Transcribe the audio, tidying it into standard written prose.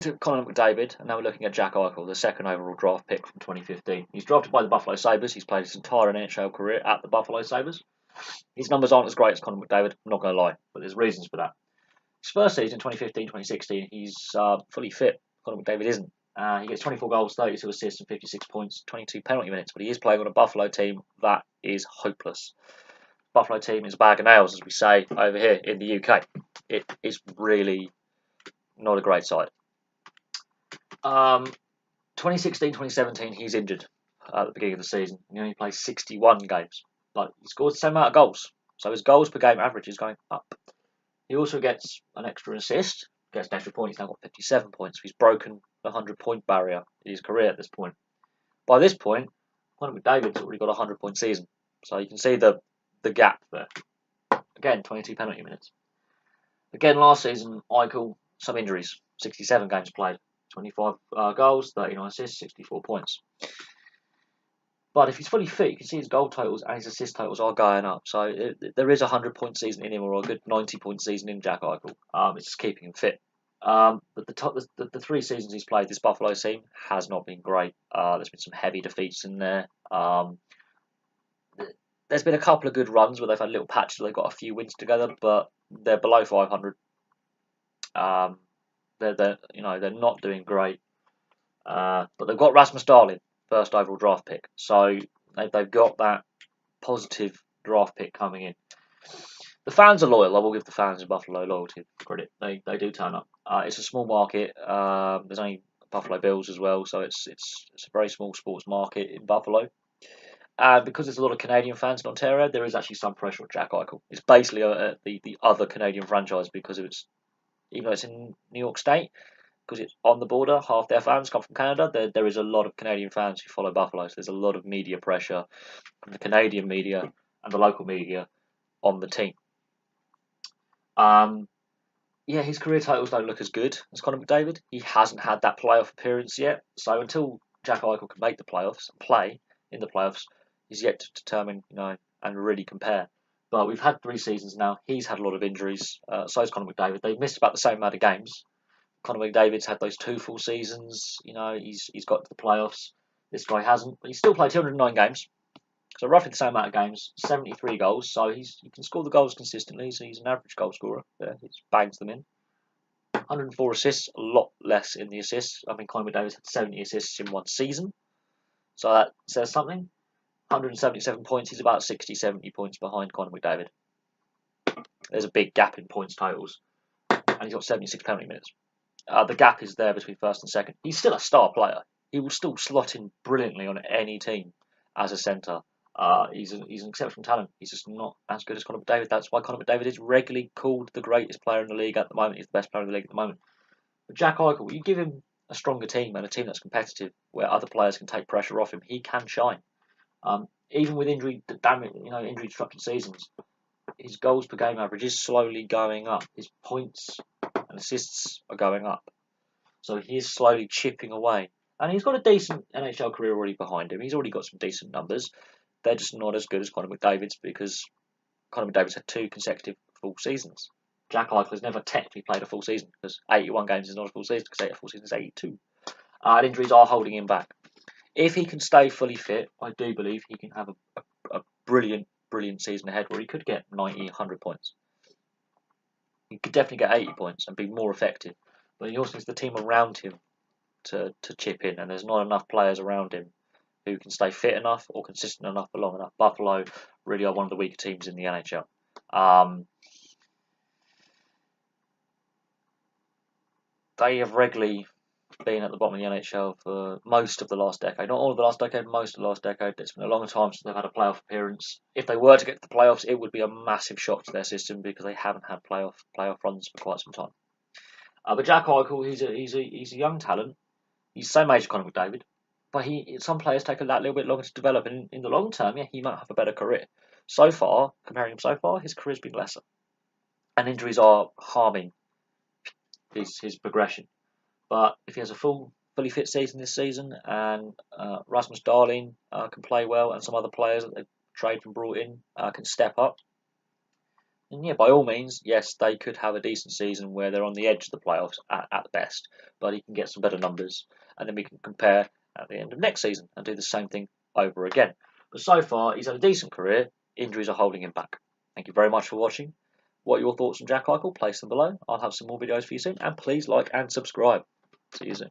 to Connor McDavid, and now we're looking at Jack Eichel, the second overall draft pick from 2015. He's drafted by the Buffalo Sabres. He's played his entire NHL career at the Buffalo Sabres. His numbers aren't as great as Connor McDavid, I'm not going to lie, but there's reasons for that. His first season, 2015-2016, he's fully fit. Connor McDavid isn't. He gets 24 goals, 32 assists and 56 points, 22 penalty minutes, but he is playing on a Buffalo team that is hopeless. Buffalo team is a bag of nails, as we say over here in the UK. It is really not a great side. 2016-2017, he's injured at the beginning of the season. He only plays 61 games. But he scores the same amount of goals. So his goals per game average is going up. He also gets an extra assist, gets an extra point. He's now got 57 points. He's broken the 100-point barrier in his career at this point. By this point, Connor McDavid's already got a 100-point season. So you can see the gap there. Again, 22 penalty minutes. Again, last season, Eichel, some injuries. 67 games played. 25 goals, 39 assists, 64 points. But if he's fully fit, you can see his goal totals and his assist totals are going up. So there is a 100-point season in him, or a good 90-point season in Jack Eichel. It's just keeping him fit. But the 3 seasons he's played, this Buffalo team has not been great. There's been some heavy defeats in there. There's been a couple of good runs where they've had little patches where they've got a few wins together, but they're below 500. They're not doing great. But they've got Rasmus Dahlin, first overall draft pick. So they've got that positive draft pick coming in. The fans are loyal. I will give the fans in Buffalo loyalty credit. They do turn up. It's a small market. There's only Buffalo Bills as well, so it's a very small sports market in Buffalo. And because there's a lot of Canadian fans in Ontario, there is actually some pressure on Jack Eichel. It's basically the other Canadian franchise because even though it's in New York State, because it's on the border, half their fans come from Canada. There is a lot of Canadian fans who follow Buffalo, so there's a lot of media pressure from the Canadian media and the local media on the team. His career titles don't look as good as Connor McDavid. He hasn't had that playoff appearance yet, so until Jack Eichel can make the playoffs and play in the playoffs, he's yet to determine, and really compare. But we've had 3 seasons now. He's had a lot of injuries. So has Connor McDavid. They've missed about the same amount of games. Connor McDavid's had those 2 full seasons. He's got to the playoffs. This guy hasn't. But he's still played 209 games. So roughly the same amount of games. 73 goals. So he can score the goals consistently. So he's an average goal scorer. There, he bangs them in. 104 assists. A lot less in the assists. I mean, Connor McDavid's had 70 assists in 1 season. So that says something. 177 points. He's about 60, 70 points behind Connor McDavid. There's a big gap in points totals. And he's got 76 penalty minutes. The gap is there between first and second. He's still a star player. He will still slot in brilliantly on any team as a centre. He's an exceptional talent. He's just not as good as Connor McDavid. That's why Connor McDavid is regularly called the greatest player in the league at the moment. He's the best player in the league at the moment. But Jack Eichel, you give him a stronger team and a team that's competitive, where other players can take pressure off him, he can shine. Even with injury disrupted seasons, his goals per game average is slowly going up. His points and assists are going up. So he is slowly chipping away. And he's got a decent NHL career already behind him. He's already got some decent numbers. They're just not as good as Connor McDavid's because Connor McDavid's had 2 consecutive full seasons. Jack Eichel has never technically played a full season because 81 games is not a full season because a full season is 82. And injuries are holding him back. If he can stay fully fit, I do believe he can have a brilliant season ahead where he could get 90, 100 points. He could definitely get 80 points and be more effective. But he also needs the team around him to chip in, and there's not enough players around him who can stay fit enough or consistent enough for long enough. Buffalo really are one of the weaker teams in the NHL. They have regularly been at the bottom of the NHL for most of the last decade. Not all of the last decade, most of the last decade. It's been a long time since they've had a playoff appearance. If they were to get to the playoffs, it would be a massive shock to their system because they haven't had playoff runs for quite some time. But Jack Eichel, he's a young talent. He's the same age as Connor McDavid, but some players take that little bit longer to develop. And in the long term, he might have a better career. So far, comparing him so far, his career's been lesser, and injuries are harming his progression. But if he has a fully fit season this season, and Rasmus Dahlin can play well, and some other players that they've traded and brought in can step up, And yeah, by all means, yes, they could have a decent season where they're on the edge of the playoffs at best, but he can get some better numbers, and then we can compare at the end of next season and do the same thing over again. But so far, he's had a decent career. Injuries are holding him back. Thank you very much for watching. What are your thoughts on Jack Eichel? Place them below. I'll have some more videos for you soon, and please like and subscribe. See you soon.